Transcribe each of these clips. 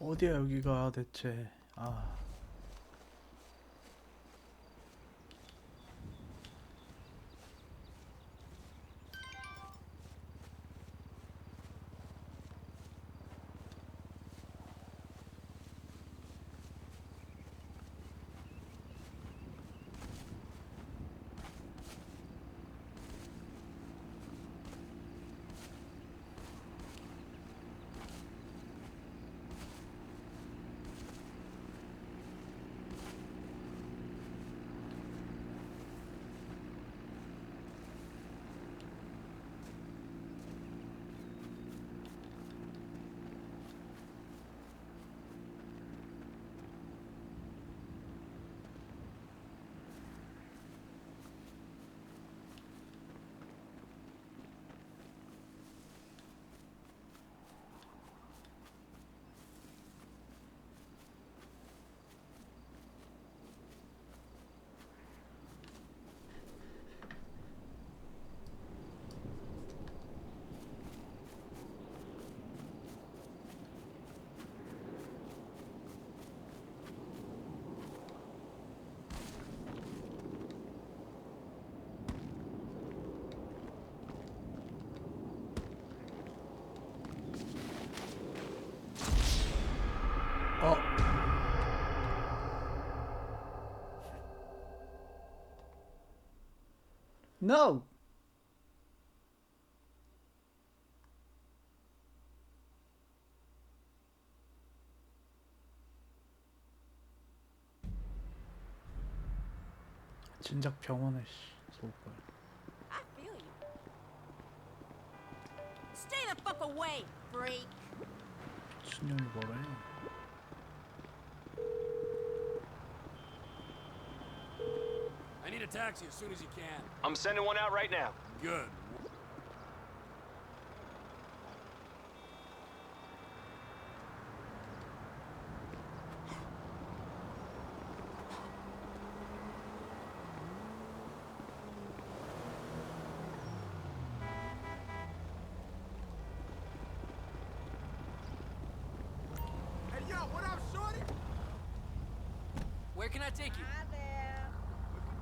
어디야 여기가 대체. 아. 어. No. 진작 병원에 쏠 거야. I feel you. Stay the fuck away, freak. 순영이 뭐래? I need a taxi as soon as you can. I'm sending one out right now. Good. Hey, yo, what up, shorty? Where can I take you? Hi there.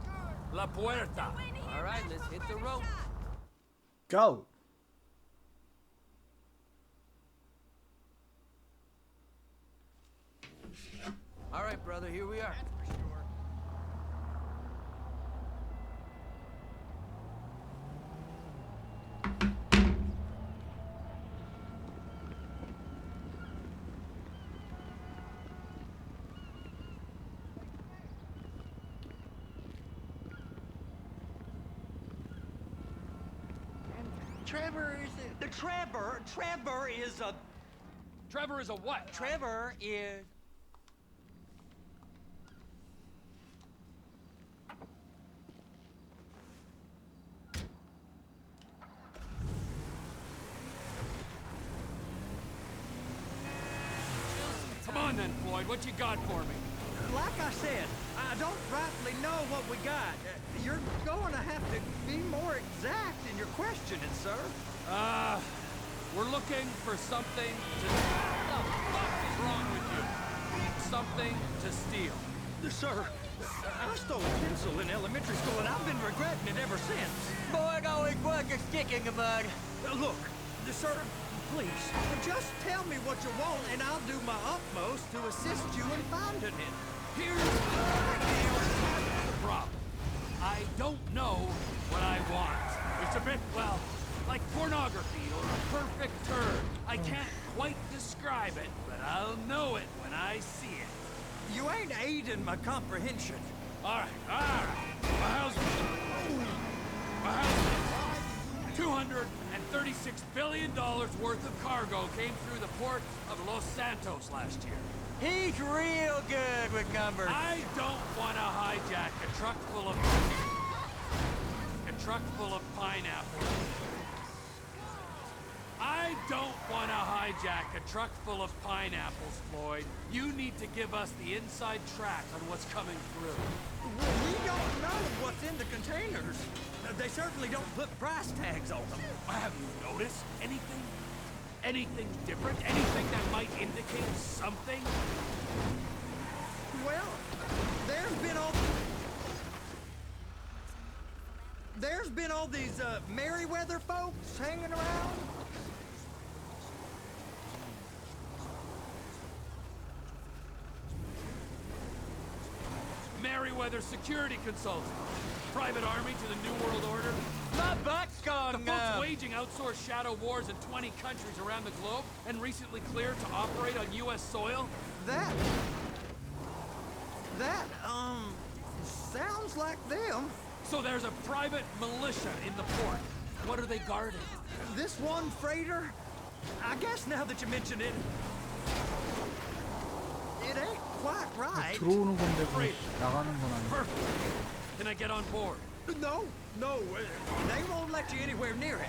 Good. La Puerta. All right, let's hit the road. Go. All right, brother, here we are. That's for sure. Trevor is Trevor is a Trevor is a what? Trevor is Come on then, Floyd. What you got for me? Like I said, I don't rightly know what we got. You're going to have to be more exact in your questioning, sir. We're looking for something to... What the fuck is wrong with you? Something to steal. Sir, I stole a pencil in elementary school, and I've been regretting it ever since. boy always was a stick in the mud. Look, sir, please, just tell me what you want, and I'll do my utmost to assist you in finding it. Here's the problem. I don't know what I want. It's a bit, well, like pornography or a perfect turn. I can't quite describe it, but I'll know it when I see it. You ain't aiding my comprehension. All right. My husband. $236 billion worth of cargo came through the port of Los Santos last year. He's real good with numbers. I don't want to hijack a truck full of pineapples. I don't want to hijack a truck full of pineapples, Floyd. You need to give us the inside track on what's coming through. We don't know what's in the containers. They certainly don't put price tags on them. Have you noticed anything? Anything different? Anything that might indicate something? Well, there's been all these Merryweather folks hanging around. Merryweather security consultant. Private army to the New World Order. My butt's The gone folks waging outsourced shadow wars in 20 countries around the globe and recently cleared to operate on U.S. soil? That sounds like them. So there's a private militia in the port. What are they guarding? This one freighter, I guess now that you mention it, it ain't quite right. 들어오는 건데 뭐 나가는 건 아니고. Perfect. Can I get on board? No, they won't let you anywhere near it.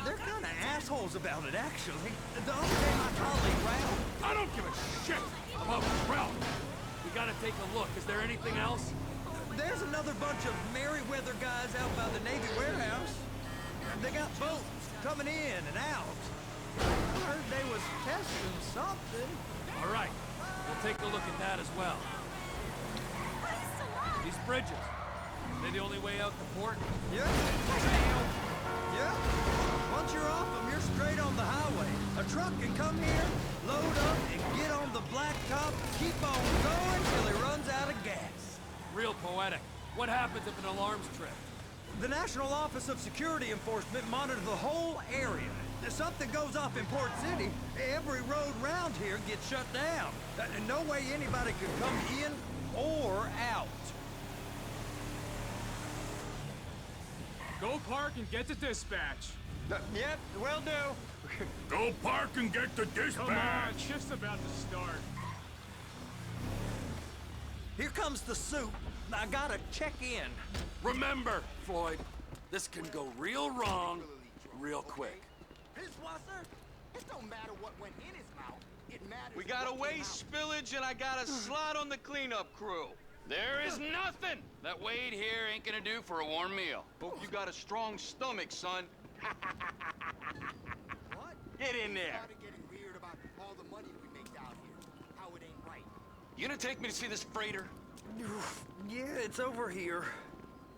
They're kind of assholes about it, actually. The other day, my colleague Ralph. I don't give a shit about Ralph. We gotta take a look. Is there anything else? There's another bunch of Merryweather guys out by the Navy warehouse. They got boats coming in and out. I heard they was testing something. All right. We'll take a look at that as well. These bridges. They the only way out the port? Yeah. Yeah. Once you're off them, you're straight on the highway. A truck can come here, load up, and get on the blacktop, keep on going till he runs out of gas. Real poetic. What happens if an alarm's tripped? The National Office of Security Enforcement monitor the whole area. If something goes off in Port City, every road round here gets shut down. No way anybody can come in or out. Go park and get to dispatch. Yep, will do. Go park and get the dispatch. Come on, shift's about to start. Here comes the soup. I gotta check in. Remember, Floyd, this can go real wrong real quick. His wasser? It don't matter what went in his mouth. It matters. We got a what waste came out. spillage and I got a slot on the cleanup crew. There is nothing that Wade here ain't gonna do for a warm meal. Hope you got a strong stomach, son. What? Get in there. Started getting weird about all the money we make out here. How it ain't right. You gonna take me to see this freighter? Yeah, it's over here.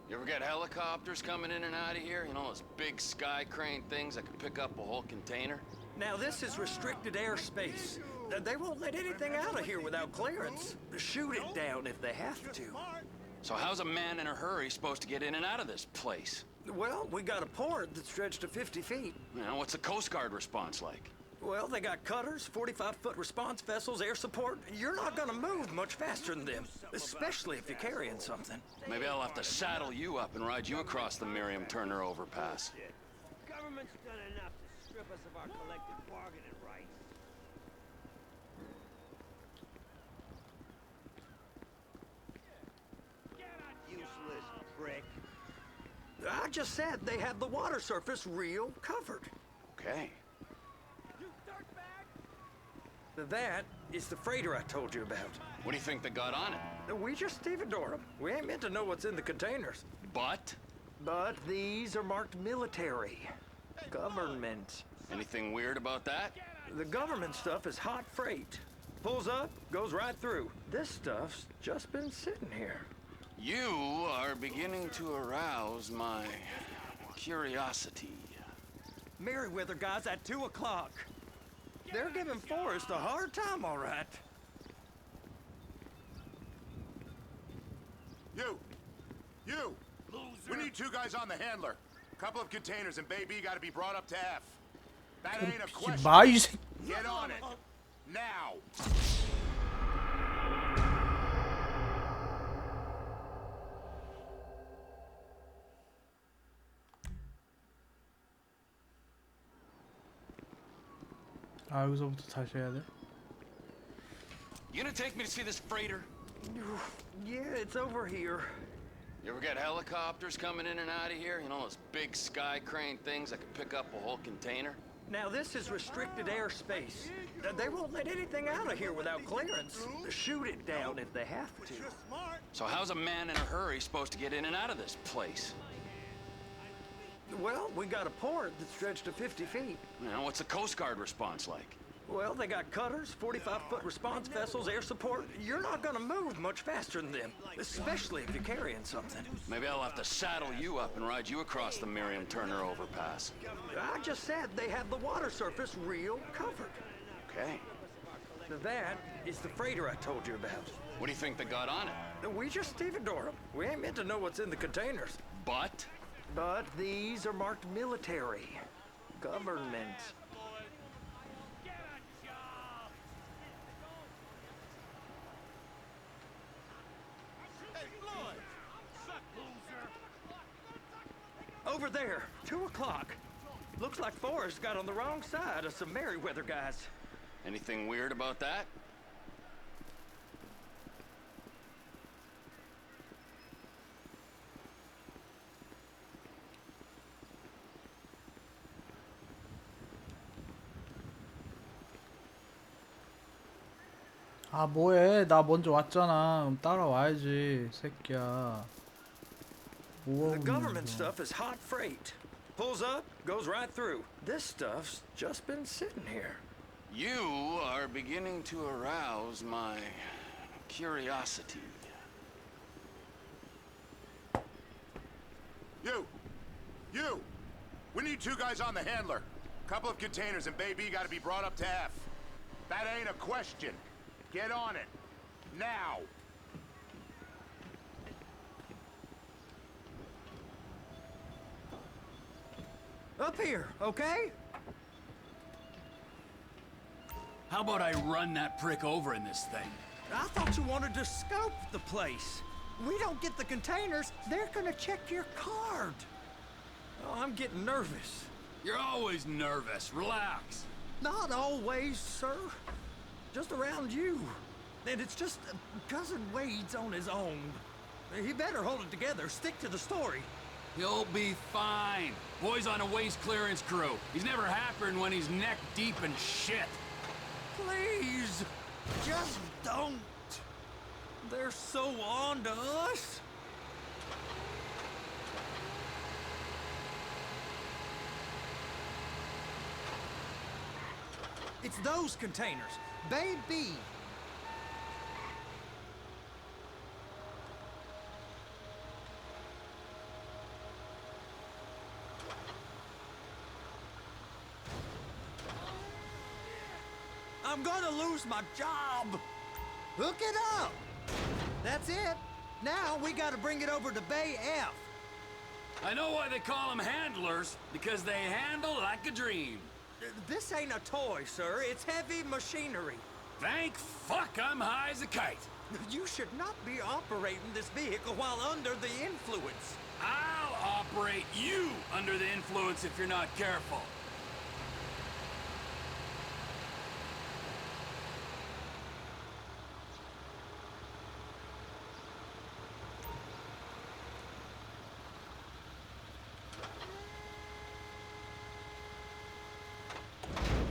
You ever got helicopters coming in and out of here? You know, those big sky crane things that can pick up a whole container? Now, this is restricted airspace. They won't let anything out of here without clearance. Shoot it down if they have to. So how's a man in a hurry supposed to get in and out of this place? Well, we got a port that stretched to 50 feet. You know, what's the Coast Guard response like? Well, they got cutters, 45-foot response vessels, air support. You're not gonna move much faster than them, especially if you're carrying something. Maybe I'll have to saddle you up and ride you across the Miriam Turner overpass. Government's done enough to strip us of our collective bargaining rights. Useless prick. I just said they had the water surface real covered. Okay. That is the freighter I told you about. What do you think they got on it? We just stevedore them. We ain't meant to know what's in the containers. But? But these are marked military. Government. Anything weird about that? The government stuff is hot freight. Pulls up, goes right through. This stuff's just been sitting here. You are beginning to arouse my curiosity. Merryweather guys at 2 o'clock. They're giving Forrest a hard time, all right. You! We need 2 guys on the handler. Couple of containers and Baby gotta be brought up to F. That ain't a question. 마, 이 새끼. Get on it. Now. 아, 여기서부터 다시 해야 돼? You gonna take me to see this freighter? Yeah, it's over here. You ever got helicopters coming in and out of here? You know, those big sky crane things that can pick up a whole container? Now, this is restricted airspace. They won't let anything out of here without clearance. Shoot it down if they have to. So how's a man in a hurry supposed to get in and out of this place? Well, we got a port that stretched to 50 feet. Now, what's the Coast Guard response like? Well, they got cutters, 45-foot response vessels, air support. You're not gonna move much faster than them, especially if you're carrying something. Maybe I'll have to saddle you up and ride you across the Miriam Turner overpass. I just said they have the water surface real covered. Okay. That is the freighter I told you about. What do you think they got on it? We just stevedore them. We ain't meant to know what's in the containers. But? But these are marked military. Government. Over there, 2 o'clock. Looks like Forrest got on the wrong side of some Merryweather guys. Anything weird about that? 아 뭐해? 나 먼저 왔잖아. 그럼 따라와야지, 새끼야. 뭐 The 하고 government 있는 거야? stuff is hot freight. Pulls up, goes right through. This stuff's just been sitting here. You are beginning to arouse my curiosity. You! We need 2 guys on the handler. Couple of containers and Bay B gotta be brought up to F. That ain't a question. Get on it. Now! Up here, okay? How about I run that prick over in this thing? I thought you wanted to scope the place. We don't get the containers, they're gonna check your card. Oh, I'm getting nervous. You're always nervous. Relax. Not always, sir. Just around you. And it's just Cousin Wade's on his own. He better hold it together, stick to the story. He'll be fine. Boy's on a waste clearance crew. He's never happier when he's neck deep in shit. Please, just don't. They're so on to us. It's those containers. Baby. I'm gonna lose my job. Hook it up. That's it. Now we gotta bring it over to Bay F. I know why they call them handlers, because they handle like a dream. This ain't a toy, sir. It's heavy machinery. Thank fuck I'm high as a kite. You should not be operating this vehicle while under the influence. I'll operate you under the influence if you're not careful.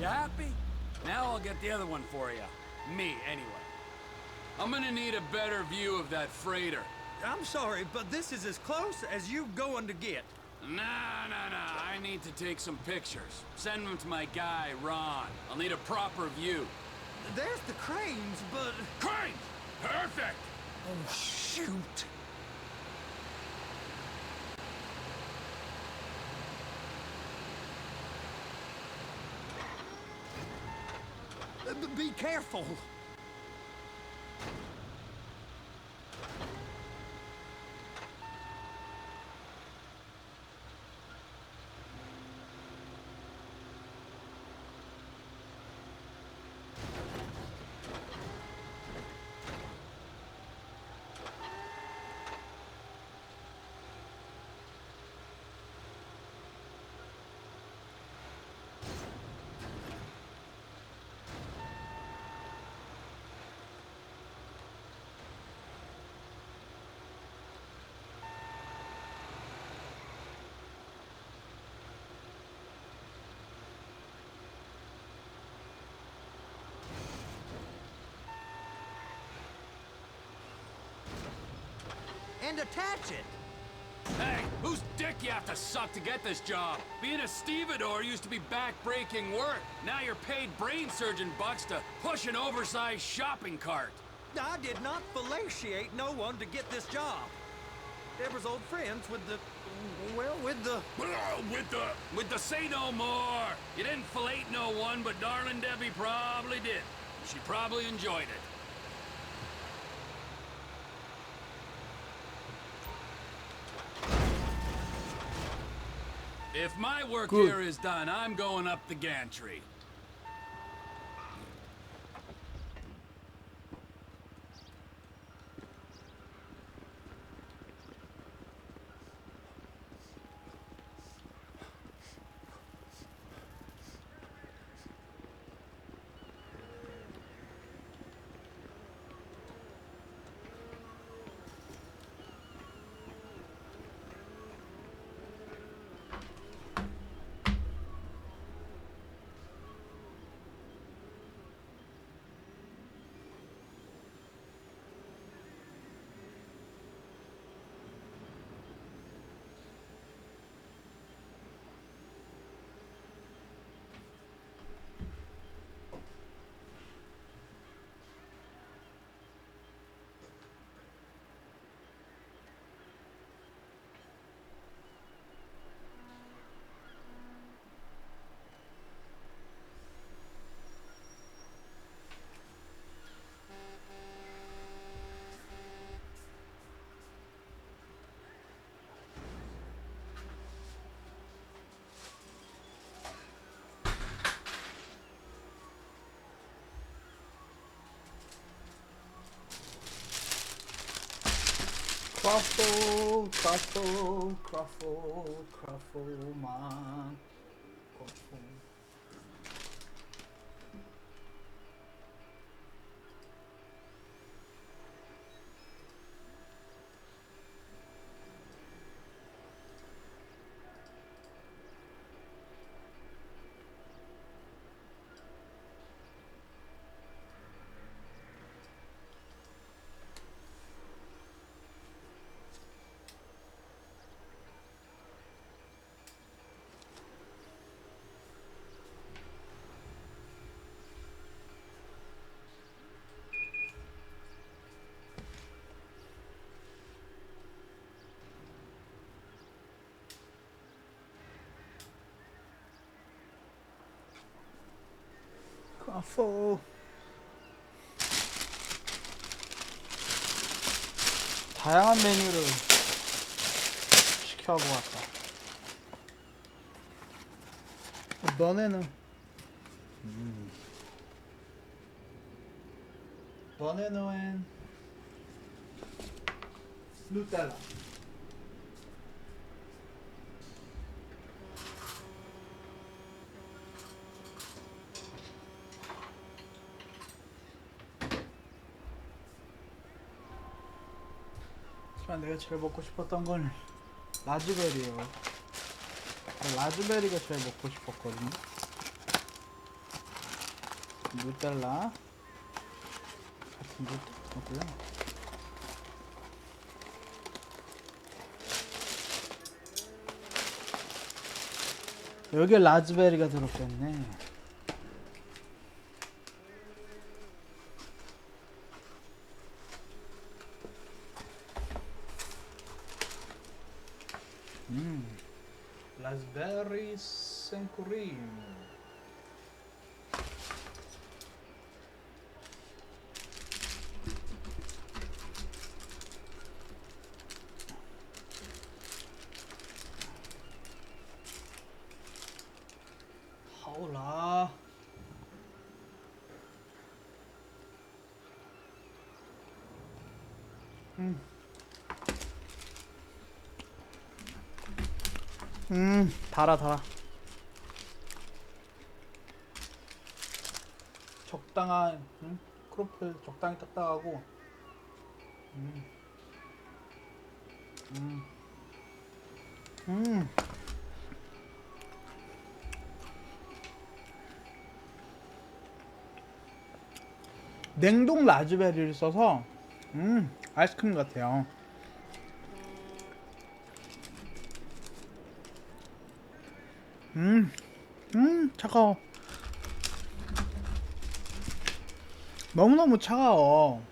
You happy? Now I'll get the other one for you. Me, anyway. I'm gonna need a better view of that freighter. I'm sorry, but this is as close as you going to get. Nah. I need to take some pictures. Send them to my guy, Ron. I'll need a proper view. There's the cranes, but... Crane! Perfect! Oh, shoot. Be careful. And attach it. Hey, who's dick you have to suck to get this job. Being a stevedore used to be back-breaking work. Now you're paid brain surgeon bucks to push an oversized shopping cart. I did not fellatiate no one to get this job. Deborah's old friends with the... well, with the... With the say no more. You didn't fillet no one, but darling Debbie probably did. She probably enjoyed it. If my work Good. here is done, I'm going up the gantry. 크라포만. 크라포. 다양한 메뉴를 시켜보고 왔다. 너네는 너네는 누텔라. 하지만 내가 제일 먹고 싶었던 건 라즈베리예요. 라즈베리가 제일 먹고 싶었거든요. 누텔라 같은 누텔라. 여기에 라즈베리가 들었겠네. 라즈베리 생크림. 하오라. 달아. 적당한, 크로플 적당히 딱딱하고, 냉동 라즈베리를 써서, 아이스크림 같아요. 차가워. 너무너무 차가워.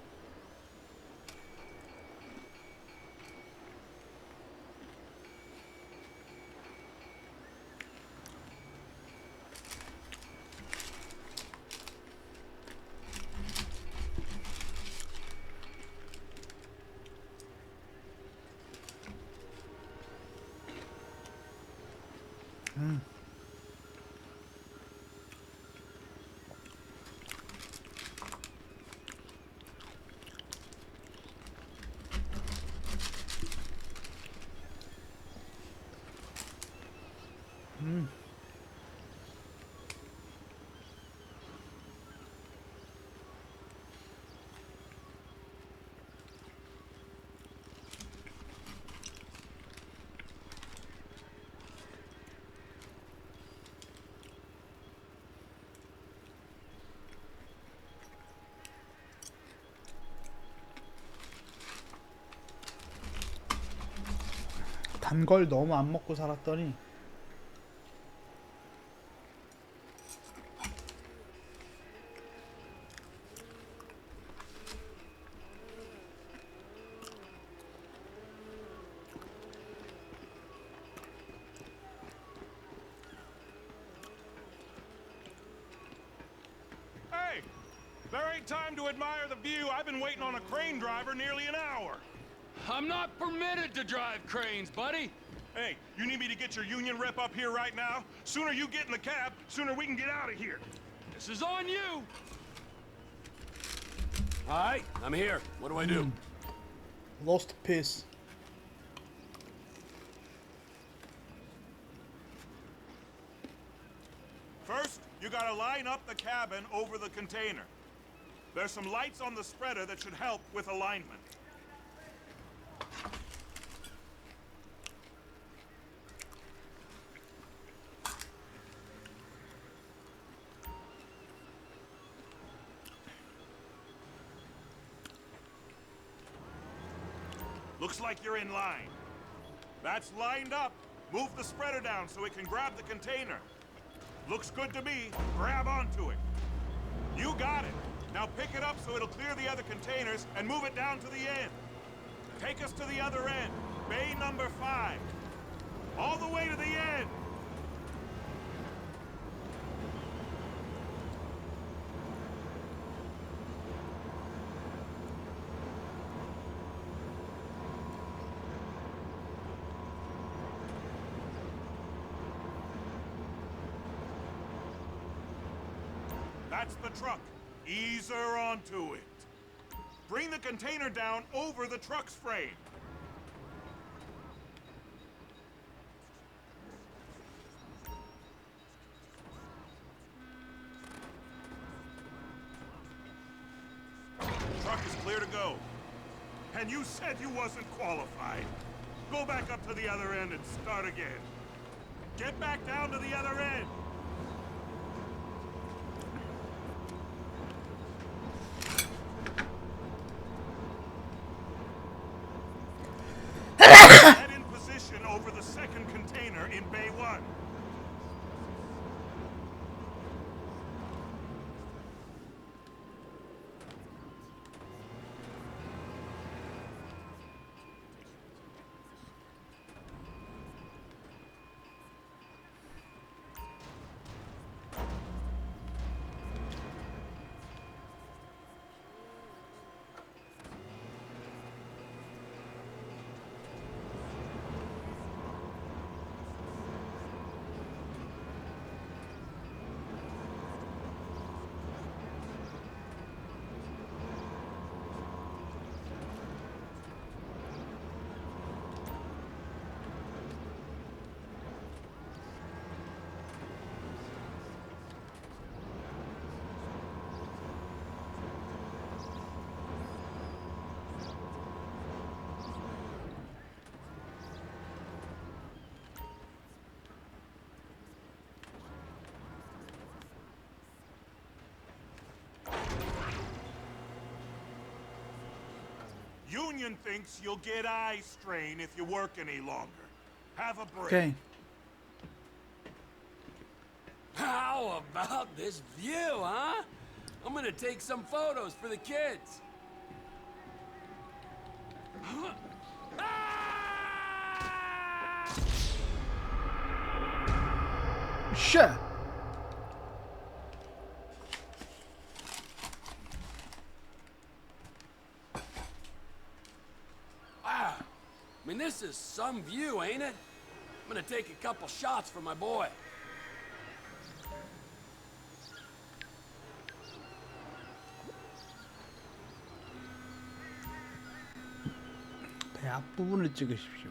단 걸 너무 안 먹고 살았더니 Hey! There ain't time to admire the view. I've been waiting on a crane driver nearly an hour. I'm not permitted to drive cranes, buddy. Hey, you need me to get your union rep up here right now? Sooner you get in the cab, sooner we can get out of here. This is on you. All right, I'm here. What do I do? lost piece. First, you gotta line up the cabin over the container. There's some lights on the spreader that should help with alignment. Looks like you're in line. That's lined up. Move the spreader down so it can grab the container. Looks good to me. Grab onto it. You got it. Now pick it up so it'll clear the other containers and move it down to the end. Take us to the other end. Bay number 5. All the way to the end. That's the truck. Ease her onto it. Bring the container down over the truck's frame. Truck is clear to go. And you said you wasn't qualified. Go back up to the other end and start again. Get back down to the other end. Head in position over the second container in Bay 1. Union thinks you'll get eye strain if you work any longer. Have a break. 오케이. How about this view, huh? I'm gonna take some photos for the kids. Shit. Wow. I mean, this is some view, ain't it? I'm gonna take a couple shots for my boy. 배 앞부분을 찍으십시오.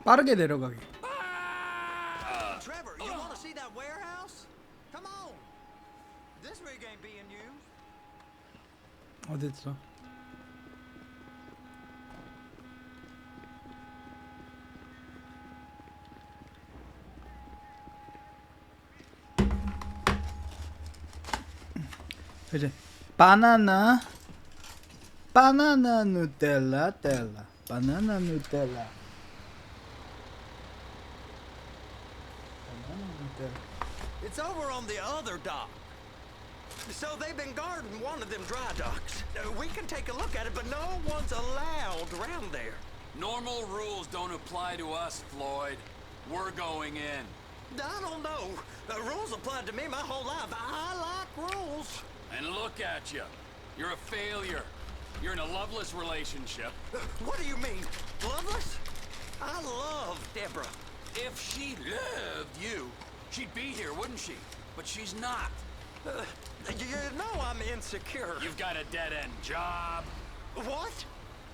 빠르게 내려가기. Trevor, you want to see that warehouse? Come on. This rig ain't being used. 어디 있어? 이제 바나나 누텔라 텔라 바나나 누텔라 It's over on the other dock. So they've been guarding one of them dry docks. We can take a look at it, but no one's allowed around there. Normal rules don't apply to us, Floyd. We're going in. I don't know. Rules applied to me my whole life. I like rules. And look at you. You're a failure. You're in a loveless relationship. What do you mean? Loveless? I love Deborah. If she loved you, she'd be here, wouldn't she? But she's not. You know I'm insecure. You've got a dead-end job. What?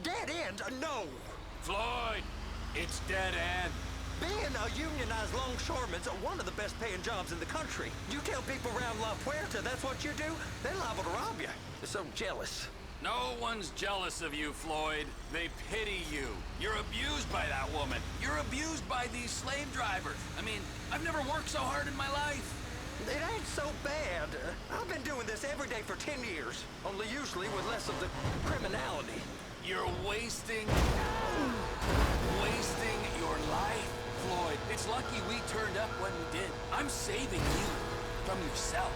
Dead end? No. Floyd, it's dead end. Being a unionized longshoreman's one of the best paying jobs in the country. You tell people around La Puerta that's what you do, they're liable to rob you. They're so jealous. No one's jealous of you, Floyd. They pity you. You're abused by that woman. You're abused by these slave drivers. I mean, I've never worked so hard in my life. It ain't so bad. I've been doing this every day for 10 years, only usually with less of the criminality. You're wasting your life, Floyd. It's lucky we turned up when we did. I'm saving you from yourself.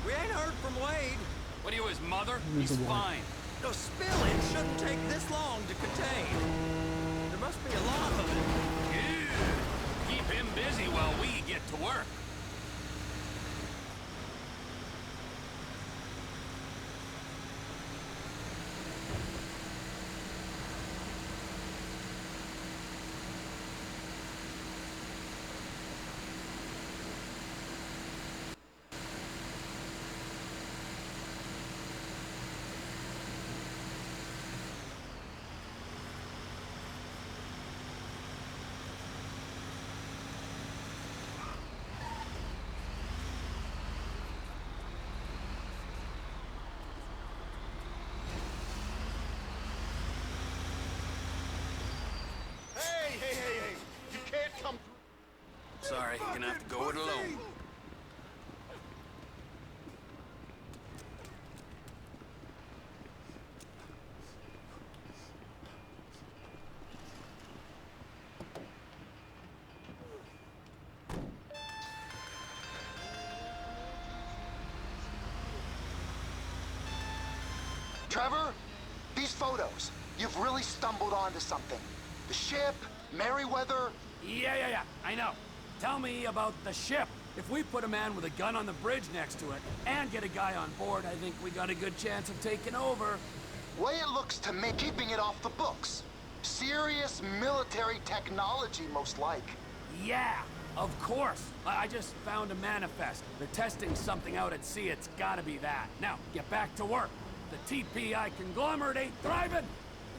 We ain't heard from Wade. What are you, his mother? He's fine. No, spilling shouldn't take this long to contain. There must be a lot of it. Ew. Keep him busy while we get to work. Hey! You can't come through. Sorry, you're gonna have to go it alone. Trevor, these photos, you've really stumbled onto something. The ship, Merryweather. Yeah, I know. Tell me about the ship. If we put a man with a gun on the bridge next to it and get a guy on board, I think we got a good chance of taking over. Way it looks to me, keeping it off the books. Serious military technology, most like. Yeah, of course. I just found a manifest. They're testing something out at sea. It's gotta be that. Now, get back to work. The TPI conglomerate ain't thriving.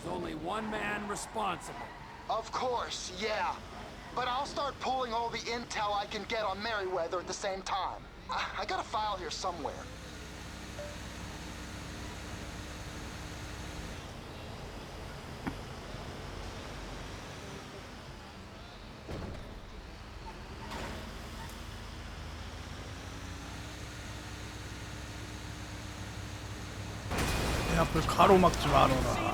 There's only one man responsible. Of course, yeah. But I'll start pulling all the intel I can get on Merryweather at the same time. I got a file here somewhere. 내 앞을 가로막지 말아라.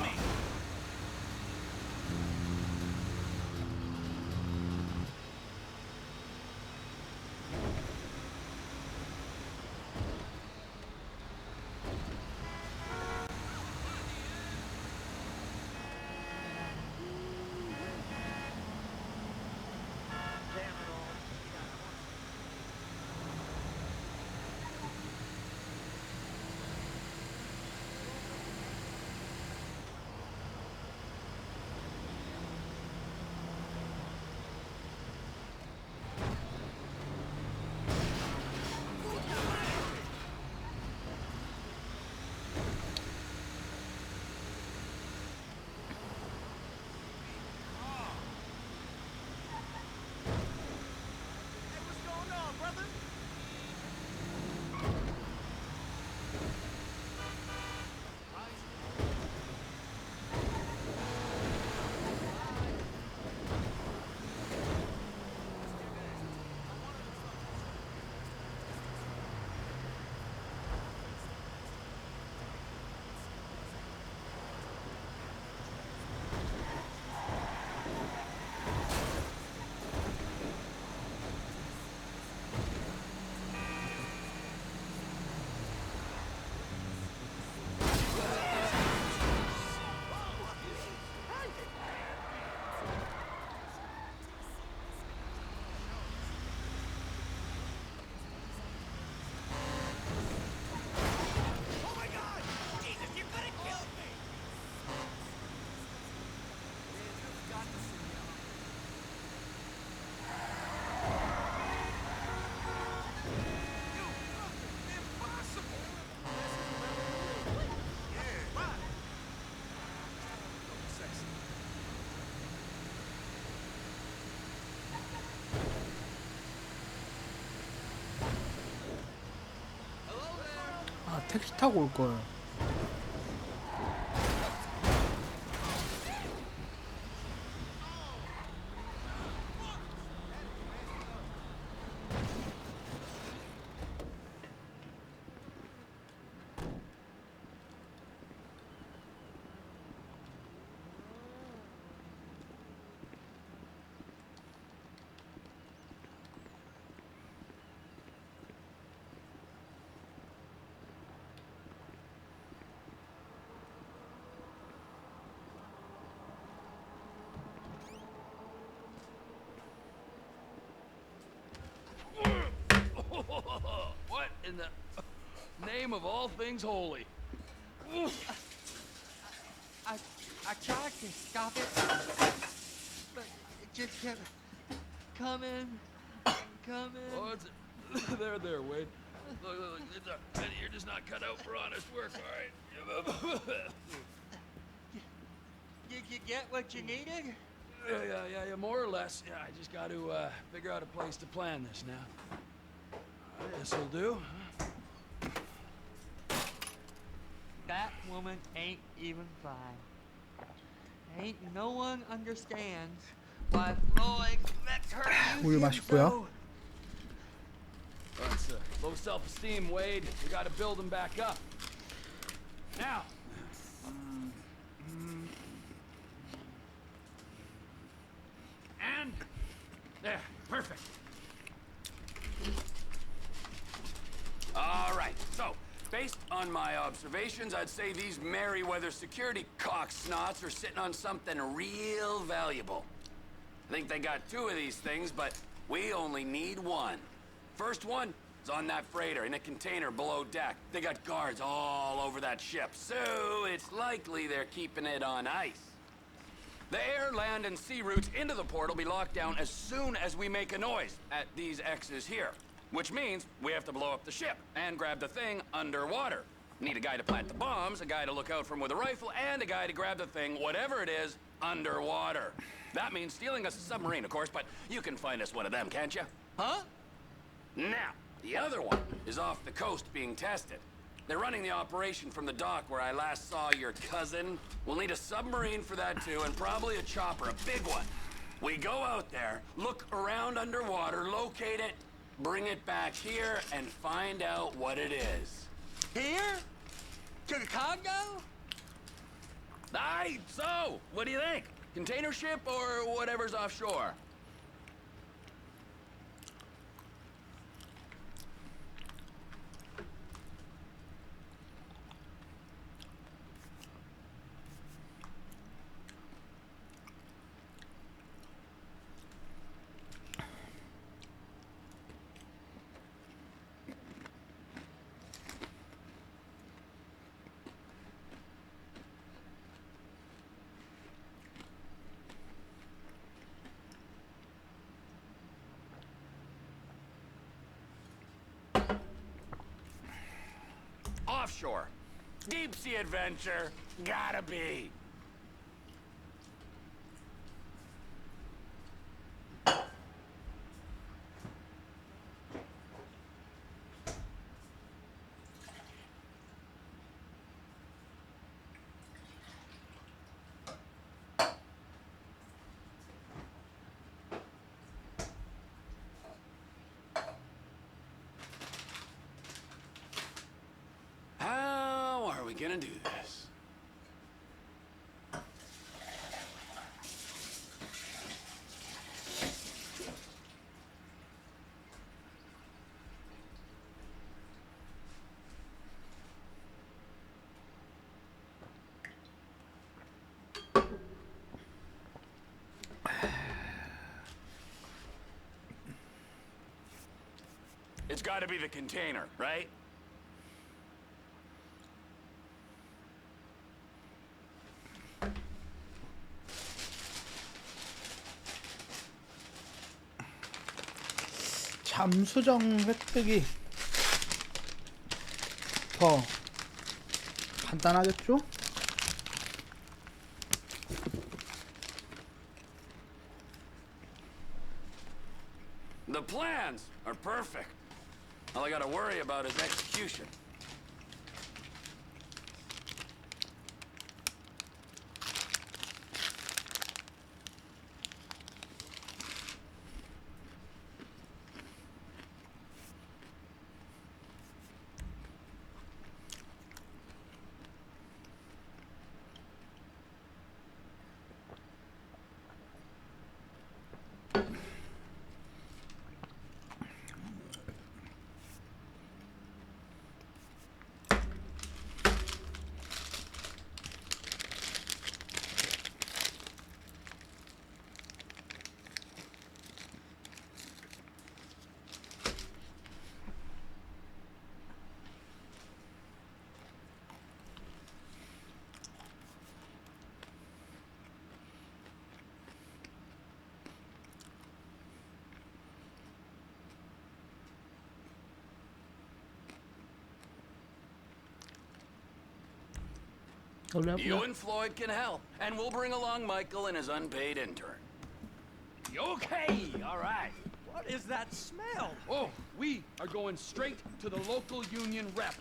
아, 택시 타고 올 걸. What in the name of all things holy? I tried to stop it, but it just kept coming and coming. Oh, there, Wade. Look, you're just not cut out for honest work, all right? Did you get what you needed? Yeah, more or less. Yeah, I just got to figure out a place to plan this now. This'll do. That woman ain't even fine. Ain't no one understands why Floyd lets her use 우유 him 마시고요. so. That's low self-esteem, Wade. We got to build him back up. Now. And there, perfect. All right, so, based on my observations, I'd say these Merryweather security cocksnots are sitting on something real valuable. I think they got 2 of these things, but we only need 1. First one is on that freighter in a container below deck. They got guards all over that ship, so it's likely they're keeping it on ice. The air, land, and sea routes into the port will be locked down as soon as we make a noise at these X's here. Which means we have to blow up the ship and grab the thing underwater. Need a guy to plant the bombs, a guy to look out for 'em with a rifle, and a guy to grab the thing, whatever it is, underwater. That means stealing us a submarine, of course, but you can find us one of them, can't you? Huh? Now, the other one is off the coast being tested. They're running the operation from the dock where I last saw your cousin. We'll need a submarine for that too, and probably a chopper, a big one. We go out there, look around underwater, locate it, bring it back here, and find out what it is. Here? Chicago? Aye, so, what do you think? Container ship or whatever's offshore? Offshore. Deep sea adventure. Gotta be. How are we gonna do this? It's gotta be the container, right? 잠수정 획득이 더 간단하겠죠? The plans are perfect. All I gotta worry about is execution. You and Floyd can help, and we'll bring along Michael and his unpaid intern. Okay, all right. What is that smell? Oh, we are going straight to the local union rep.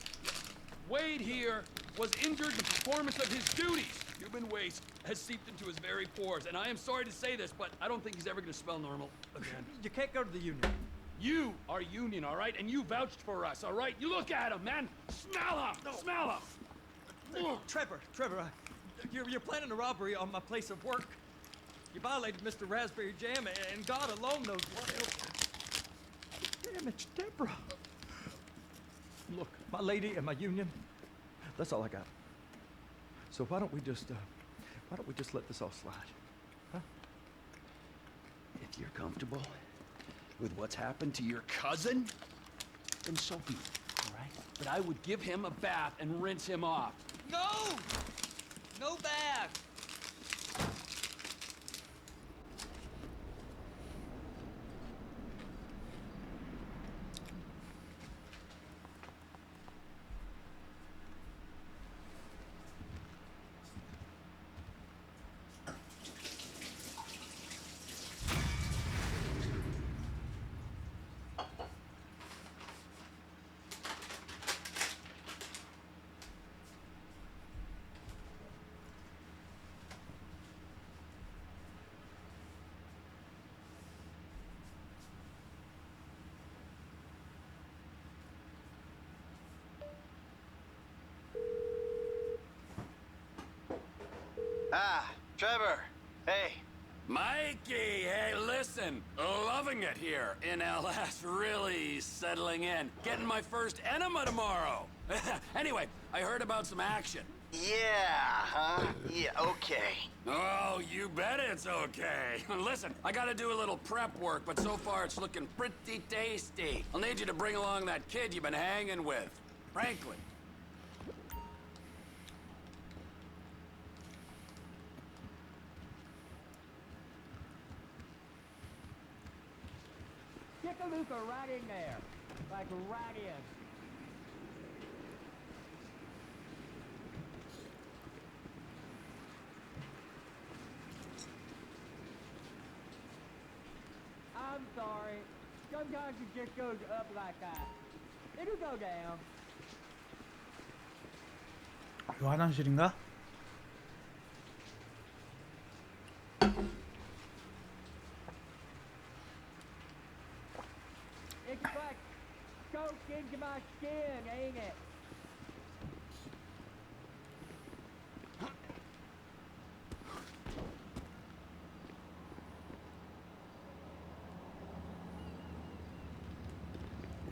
Wade here was injured in the performance of his duties. Human waste has seeped into his very pores, and I am sorry to say this, but I don't think he's ever going to smell normal again. You can't go to the union. You are union, all right? And you vouched for us, all right? You look at him, man. Smell him. No. Smell him. Trevor, you're planning a robbery on my place of work. You violated Mr. Raspberry Jam, and God alone knows what else. Damn it, Deborah. Look, my lady and my union, that's all I got. So why don't we just let this all slide? Huh? If you're comfortable with what's happened to your cousin, then so be it, all right? But I would give him a bath and rinse him off. No! No bath! Ah, Trevor. Hey. Mikey, hey, listen. Loving it here in LS. Really settling in. Getting my first enema tomorrow. Anyway, I heard about some action. Yeah, huh? Yeah, okay. Oh, you bet it's okay. Listen, I gotta do a little prep work, but so far it's looking pretty tasty. I'll need you to bring along that kid you've been hanging with. Franklin. Stick a Luca right in there. Like right in. I'm sorry. Sometimes it just goes up like that. It'll go down. 이거 화장실인가? It's like soaked into my skin, ain't it?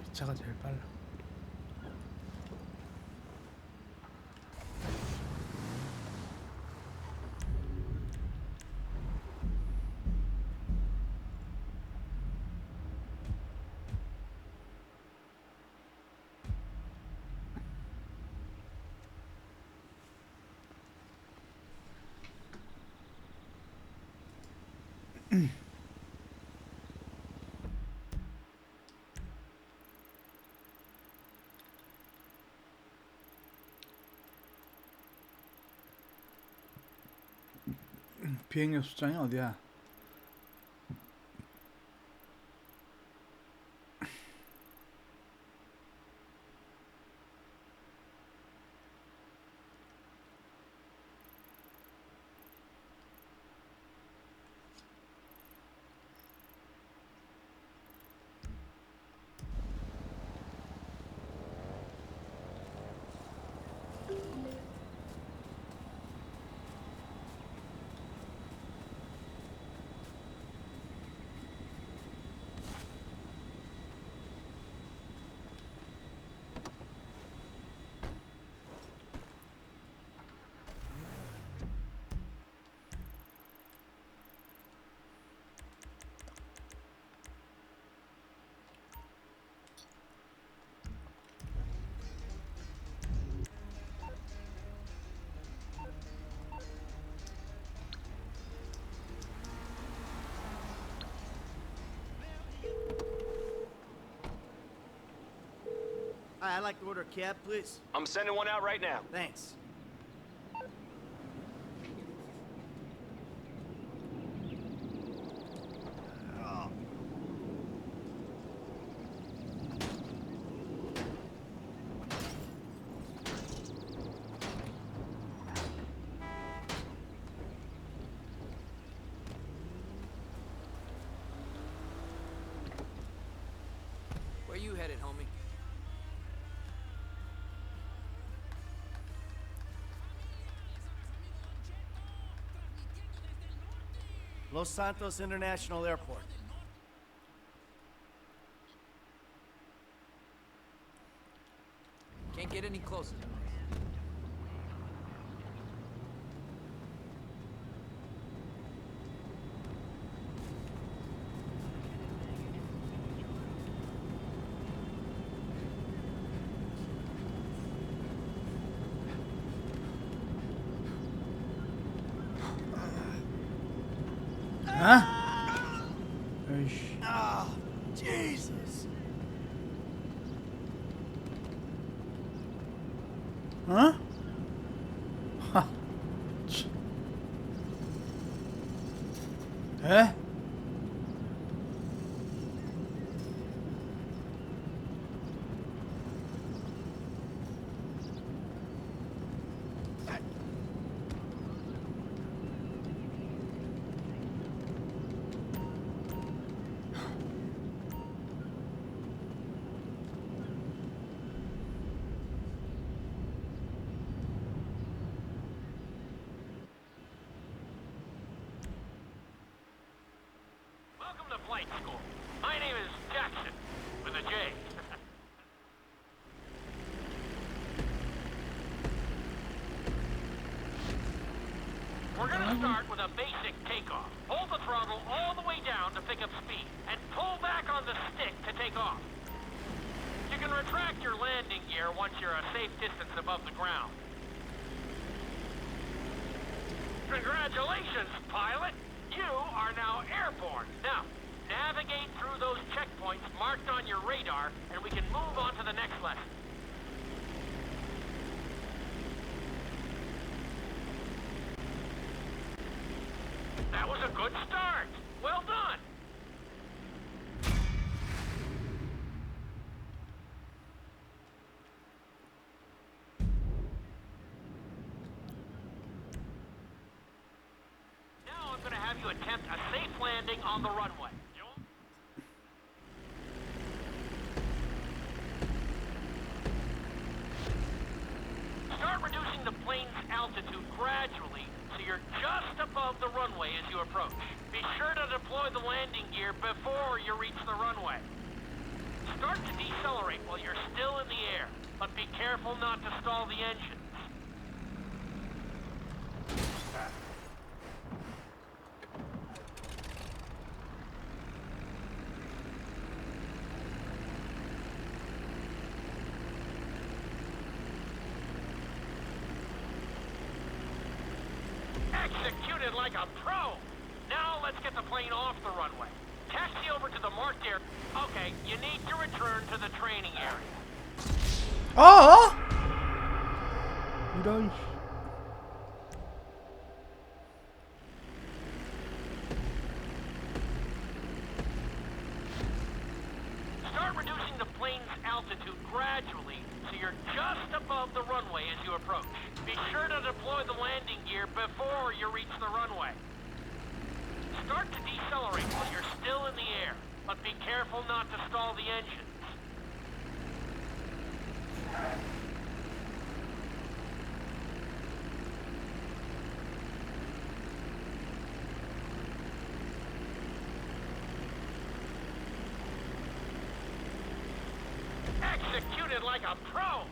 이 차가 제일 빨라. 비행료 수장이 어디야? Hi, I'd like to order a cab, please. I'm sending one out right now. Thanks. Where you headed, homie? Los Santos International Airport. Can't get any closer. 아? 에이씨. Oh, Jesus. 어? 하. 치. 에? flight school. My name is Jackson, with a J. We're gonna start with a basic takeoff. Hold the throttle all the way down to pick up speed, and pull back on the stick to take off. You can retract your landing gear once you're a safe distance above the ground. Congratulations, pilot! You are now airborne. Now, navigate through those checkpoints marked on your radar, and we can move on to the next lesson. That was a good start. Well done. Now I'm going to have you attempt a safe landing on the runway. Start reducing the plane's altitude gradually so you're just above the runway as you approach. Be sure to deploy the landing gear before you reach the runway. Start to decelerate while you're still in the air, but be careful not to stall the engines. Executed like a pro! Now let's get the plane off the runway. Taxi over to the marked area. Okay, you need to return to the training area. 이런. Start reducing the plane's altitude gradually so you're just above the runway as you approach. Be sure to deploy the landing gear before you reach the runway. Start to decelerate while you're still in the air, but be careful not to stall the engines. Executed like a pro!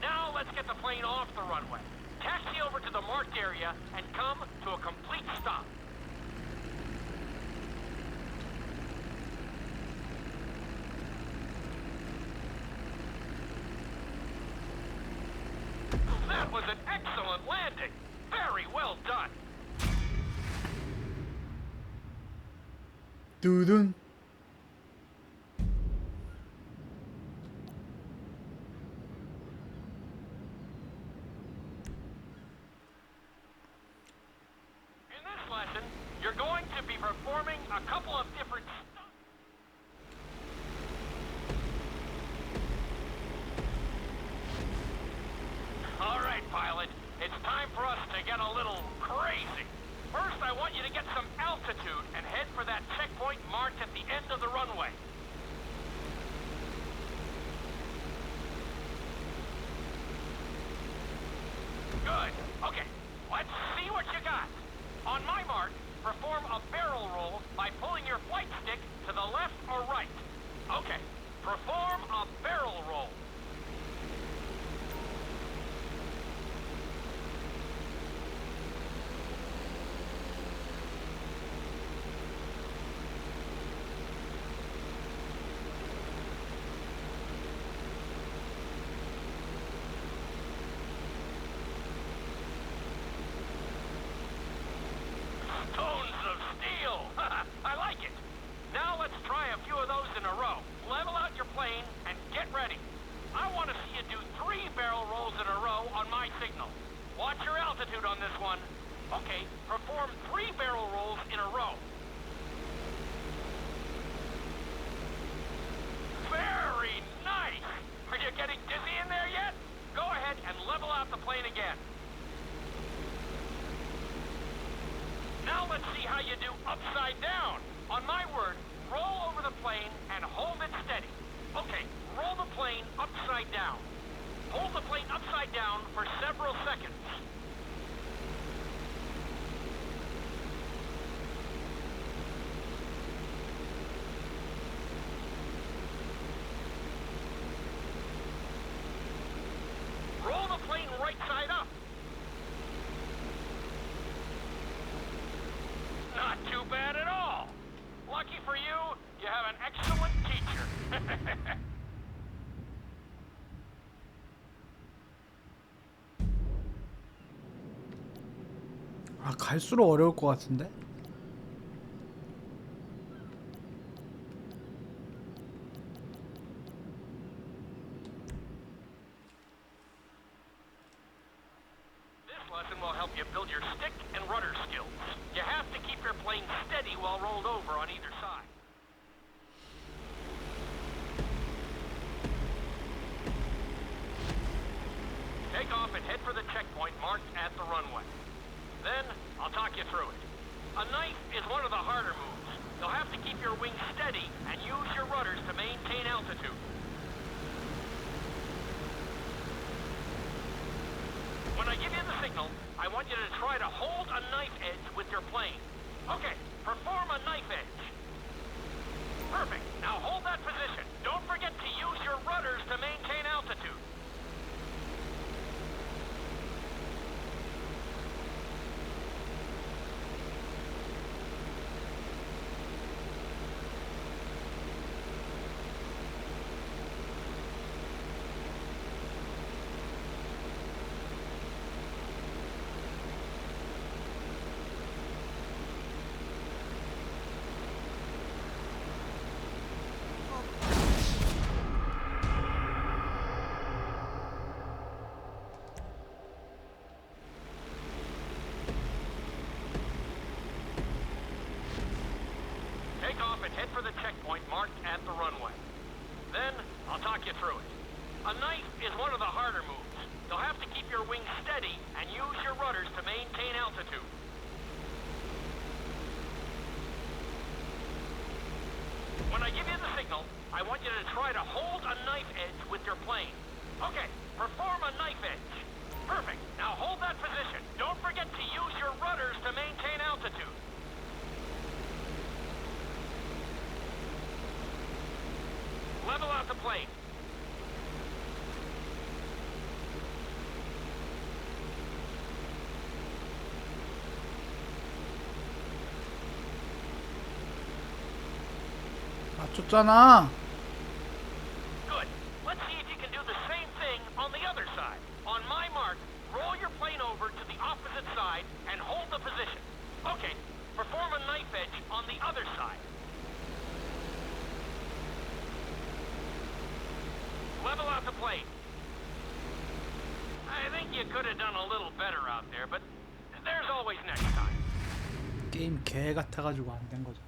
Now let's get the plane off the runway. Taxi over to the marked area and come to a complete stop. That was an excellent landing. Very well done. 두둔. In this lesson, you're going to be performing a couple of different stunts. All right, pilot. It's time for us to get a little crazy. First, I want you to get some altitude and head for that checkpoint marked at the end of the runway. Good. Okay, let's see what you got. On my mark, perform a barrel roll by pulling your flight stick to the left or right. Okay, perform a barrel roll. Stones of steel! I like it! Now let's try a few of those in a row. Level out your plane and get ready. I want to see you do 3 barrel rolls in a row on my signal. Watch your altitude on this one. Okay, perform 3 barrel rolls in a row. Very nice! Are you getting dizzy in there yet? Go ahead and level out the plane again. Now let's see how you do upside down. On my word, roll over the plane and hold it steady. Okay, roll the plane upside down. Hold the plane upside down for several seconds. Not too bad at all. Lucky for you, you have an excellent teacher. 아, 갈수록 어려울 것 같은데? This lesson will help you build your stick and rudder skills. You have to keep your plane steady while rolled over on either side. Take off and head for the checkpoint marked at the runway. Then, I'll talk you through it. A knife is one of the harder moves. You'll have to keep your wings steady and use your rudders to maintain altitude. When I give you the signal, I want you to try to hold a knife edge with your plane. Okay, perform a knife edge. Perfect. Now hold that position. Don't forget to use your rudders to maintain altitude. Take off and head for the checkpoint marked at the runway. Then, I'll talk you through it. A knife is one of the harder moves. You'll have to keep your wings steady and use your rudders to maintain altitude. When I give you the signal, I want you to try to hold a knife edge with your plane. Okay, perform a knife edge. Perfect. Now hold that position. Don't forget to use your rudders to maintain altitude. Level out the plane. 맞췄잖아. Good. Let's see if you can do the same thing on the other side. On my mark, roll your plane over to the opposite side and hold the position. Okay, perform a knife edge on the other side. Level out the plane. I think you could have done a little better out there, but there's always next time. 게임 개 같아가지고 안 된 거죠.